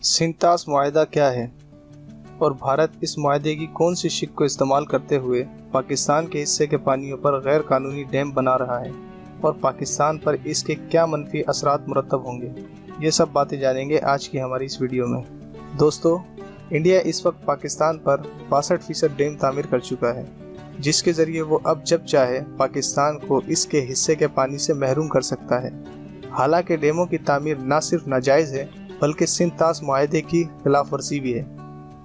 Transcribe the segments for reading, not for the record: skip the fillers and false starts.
सिंतास मुआहदा क्या है और भारत इस मुआहदे की कौन सी शिक को इस्तेमाल करते हुए पाकिस्तान के हिस्से के पानियों पर गैर कानूनी डैम बना रहा है और पाकिस्तान पर इसके क्या मनफी असरात मुरतब होंगे, ये सब बातें जानेंगे आज की हमारी इस वीडियो में। दोस्तों, इंडिया इस वक्त पाकिस्तान पर 62% डैम तामीर कर चुका है, जिसके ज़रिए वो अब जब चाहे पाकिस्तान को इसके हिस्से के पानी से महरूम कर सकता है। हालांकि डैमों की तामीर न सिर्फ नाजायज़ है बल्कि सिंतास मुआहदे की खिलाफ वर्जी भी है।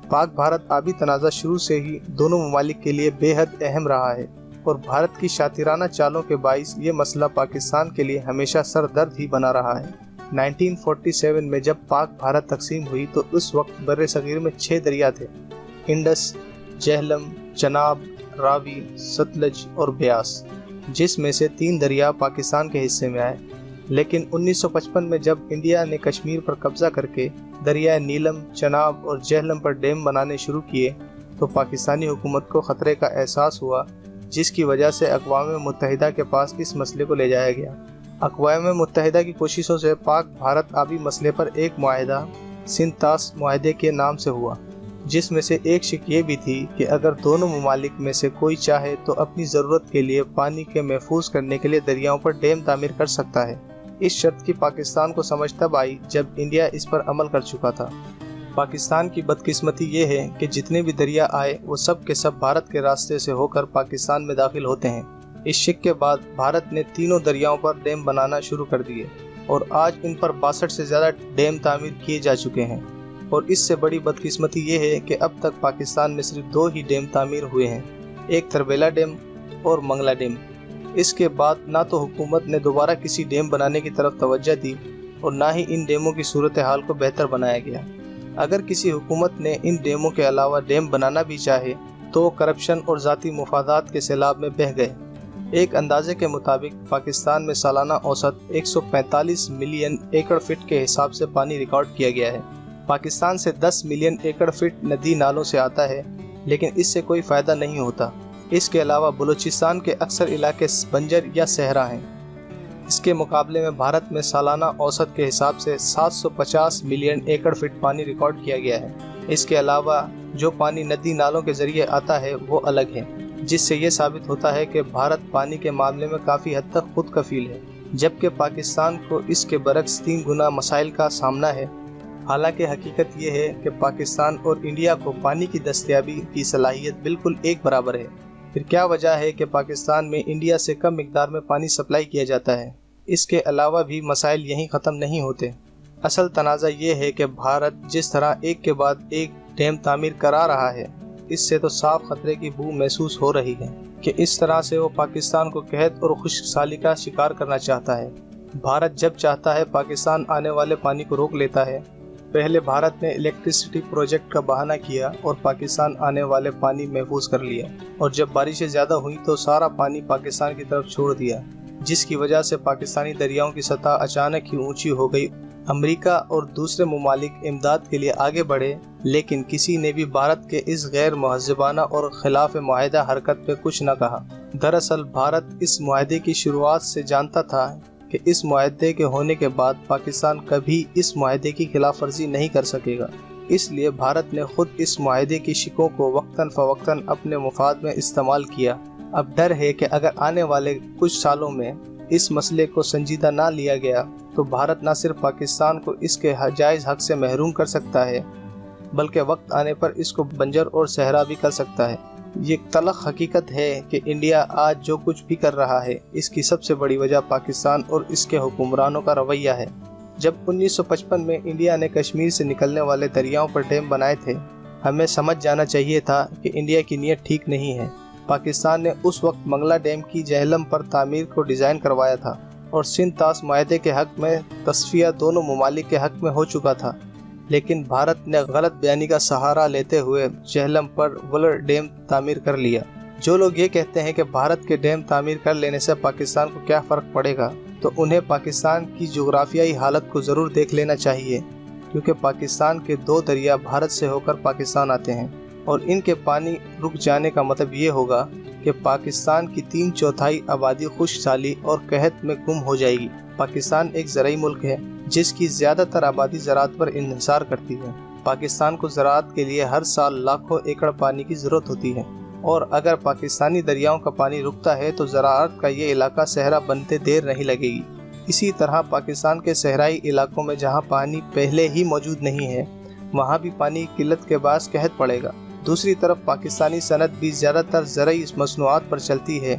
पाक भारत आबी तनाज़ा शुरू से ही दोनों ममालिक के लिए बेहद अहम रहा है और भारत की शातिराना चालों के बाइस ये मसला पाकिस्तान के लिए हमेशा सरदर्द ही बना रहा है। 1947 में जब पाक भारत तकसीम हुई तो उस वक्त बर्रे सगीर में 6 दरिया थे, इंडस, जेहलम, चनाब, रावी, सतलज और ब्यास, जिसमें से 3 दरिया पाकिस्तान के हिस्से में आए। लेकिन 1955 में जब इंडिया ने कश्मीर पर कब्जा करके दरिया नीलम, चनाब और जेहलम पर डैम बनाने शुरू किए तो पाकिस्तानी हुकूमत को ख़तरे का एहसास हुआ, जिसकी वजह से अक़वाम मुत्तहिदा के पास इस मसले को ले जाया गया। अक़वाम मुत्तहिदा की कोशिशों से पाक भारत आबी मसले पर एक मुआहदा सिंतास मुआहदे के नाम से हुआ, जिसमें से एक शिक ये भी थी कि अगर दोनों ममालिक में से कोई चाहे तो अपनी ज़रूरत के लिए पानी के महफूज करने के लिए दरियाओं पर डैम तामीर कर सकता है। इस शर्त की पाकिस्तान को समझ तब आई जब इंडिया इस पर अमल कर चुका था। पाकिस्तान की बदकिस्मती ये है कि जितने भी दरिया आए वो सब के सब भारत के रास्ते से होकर पाकिस्तान में दाखिल होते हैं। इस शिक के बाद भारत ने तीनों दरियाओं पर डैम बनाना शुरू कर दिए और आज इन पर 62 से ज़्यादा डैम तामीर किए जा चुके हैं। और इससे बड़ी बदकिस्मती ये है कि अब तक पाकिस्तान में सिर्फ 2 ही डैम तामीर हुए हैं, एक तरबेला डैम और मंगला डैम। इसके बाद ना तो हुकूमत ने दोबारा किसी डैम बनाने की तरफ तवज्जो दी और ना ही इन डैमों की सूरत हाल को बेहतर बनाया गया। अगर किसी हुकूमत ने इन डैमों के अलावा डैम बनाना भी चाहे तो करप्शन और ज़ाती मुफादात के सैलाब में बह गए। एक अंदाजे के मुताबिक पाकिस्तान में सालाना औसत 145 मिलियन एकड़ फीट के हिसाब से पानी रिकॉर्ड किया गया है। पाकिस्तान से 10 मिलियन एकड़ फीट नदी नालों से आता है, लेकिन इससे कोई फ़ायदा नहीं होता। इसके अलावा बलूचिस्तान के अक्सर इलाके बंजर या सहरा हैं। इसके मुकाबले में भारत में सालाना औसत के हिसाब से 750 मिलियन एकड़ फीट पानी रिकॉर्ड किया गया है। इसके अलावा जो पानी नदी नालों के ज़रिए आता है वो अलग है, जिससे ये साबित होता है कि भारत पानी के मामले में काफ़ी हद तक खुद कफील है, जबकि पाकिस्तान को इसके बरक्स 3 गुना मसाइल का सामना है। हालांकि हकीकत ये है कि पाकिस्तान और इंडिया को पानी की दस्तयाबी की सलाहियत बिल्कुल एक बराबर है। फिर क्या वजह है कि पाकिस्तान में इंडिया से कम मिकदार में पानी सप्लाई किया जाता है? इसके अलावा भी मसाइल यहीं ख़त्म नहीं होते। असल तनाज़ा ये है कि भारत जिस तरह एक के बाद एक डैम तामीर करा रहा है, इससे तो साफ खतरे की बू महसूस हो रही है कि इस तरह से वो पाकिस्तान को कहत और खुशहाली का शिकार करना चाहता है। भारत जब चाहता है पाकिस्तान आने वाले पानी को रोक लेता है। पहले भारत ने इलेक्ट्रिसिटी प्रोजेक्ट का बहाना किया और पाकिस्तान आने वाले पानी महफूज कर लिया, और जब बारिशें ज़्यादा हुई तो सारा पानी पाकिस्तान की तरफ छोड़ दिया, जिसकी वजह से पाकिस्तानी दरियाओं की सतह अचानक ही ऊंची हो गई। अमेरिका और दूसरे ममालिक इमदाद के लिए आगे बढ़े, लेकिन किसी ने भी भारत के इस गैर महज़बाना और खिलाफ मुआहदा हरकत पे कुछ न कहा। दरअसल भारत इस मुआहदे की शुरुआत से जानता था कि इस मुआहदे के होने के बाद पाकिस्तान कभी इस मुआहदे की खिलाफ वर्जी नहीं कर सकेगा। इसलिए भारत ने खुद इस मुआहदे की शिकों को वक्तन फ़वक्तन अपने मुफाद में इस्तेमाल किया। अब डर है कि अगर आने वाले कुछ सालों में इस मसले को संजीदा ना लिया गया तो भारत न सिर्फ पाकिस्तान को इसके जायज़ हक से महरूम कर सकता है, बल्कि वक्त आने पर इसको बंजर और सहरा भी कर सकता है। ये तलख हकीकत है कि इंडिया आज जो कुछ भी कर रहा है, इसकी सबसे बड़ी वजह पाकिस्तान और इसके हुक्मरानों का रवैया है। जब 1955 में इंडिया ने कश्मीर से निकलने वाले दरियाओं पर डैम बनाए थे, हमें समझ जाना चाहिए था कि इंडिया की नीयत ठीक नहीं है। पाकिस्तान ने उस वक्त मंगला डैम की जेहलम पर तामीर को डिज़ाइन करवाया था और सिंतास मुआहदे के हक़ में तस्फिया दोनों ममालिक के हक़ में हो चुका था, लेकिन भारत ने गलत बयानी का सहारा लेते हुए जेहलम पर वुलर डैम तामीर कर लिया। जो लोग ये कहते हैं कि भारत के डैम तामीर कर लेने से पाकिस्तान को क्या फ़र्क पड़ेगा, तो उन्हें पाकिस्तान की जोग्राफियाई हालत को ज़रूर देख लेना चाहिए, क्योंकि पाकिस्तान के 2 दरिया भारत से होकर पाकिस्तान आते हैं और इनके पानी रुक जाने का मतलब ये होगा کہ پاکستان کی 3/4 آبادی خشک سالی اور قحط میں گم ہو جائے گی۔ پاکستان ایک زرعی ملک ہے جس کی زیادہ تر آبادی زراعت پر انحصار کرتی ہے۔ پاکستان کو زراعت کے لیے ہر سال لاکھوں ایکڑ پانی کی ضرورت ہوتی ہے، اور اگر پاکستانی دریاؤں کا پانی رکتا ہے تو زراعت کا یہ علاقہ صحرا بنتے دیر نہیں لگے گی۔ اسی طرح پاکستان کے صحرائی علاقوں میں جہاں پانی پہلے ہی موجود نہیں ہے، وہاں بھی پانی کی قلت کے باعث قحط پڑے گا۔ دوسری طرف پاکستانی صنعت بھی زیادہ تر زرعی مصنوعات پر چلتی ہے،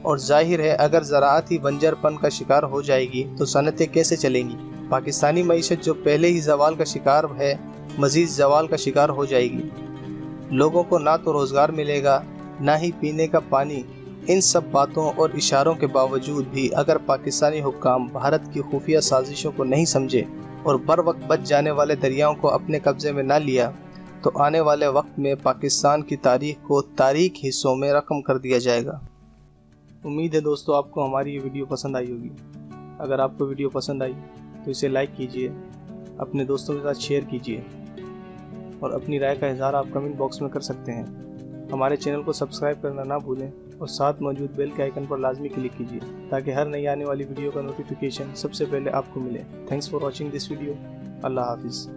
اور ظاہر ہے اگر زراعت ہی بنجر پن کا شکار ہو جائے گی تو صنعتیں کیسے چلیں گی؟ پاکستانی معیشت جو پہلے ہی زوال کا شکار ہے، مزید زوال کا شکار ہو جائے گی۔ لوگوں کو نہ تو روزگار ملے گا، نہ ہی پینے کا پانی۔ ان سب باتوں اور اشاروں کے باوجود بھی اگر پاکستانی حکام بھارت کی خفیہ سازشوں کو نہیں سمجھے اور بر وقت بچ جانے والے دریاؤں کو اپنے قبضے میں نہ لیا تو آنے والے وقت میں پاکستان کی تاریخ کو تاریک حصوں میں رقم کر دیا جائے گا۔ امید ہے دوستو آپ کو ہماری یہ ویڈیو پسند آئی ہوگی۔ اگر آپ کو ویڈیو پسند آئی تو اسے لائک کیجئے، اپنے دوستوں کے ساتھ شیئر کیجئے، اور اپنی رائے کا اظہار آپ کمنٹ باکس میں کر سکتے ہیں۔ ہمارے چینل کو سبسکرائب کرنا نہ بھولیں اور ساتھ موجود بیل کے آئیکن پر لازمی کلک کیجئے تاکہ ہر نئی آنے والی ویڈیو کا نوٹیفیکیشن سب سے پہلے آپ کو ملے۔ Thanks for watching this video. اللہ حافظ۔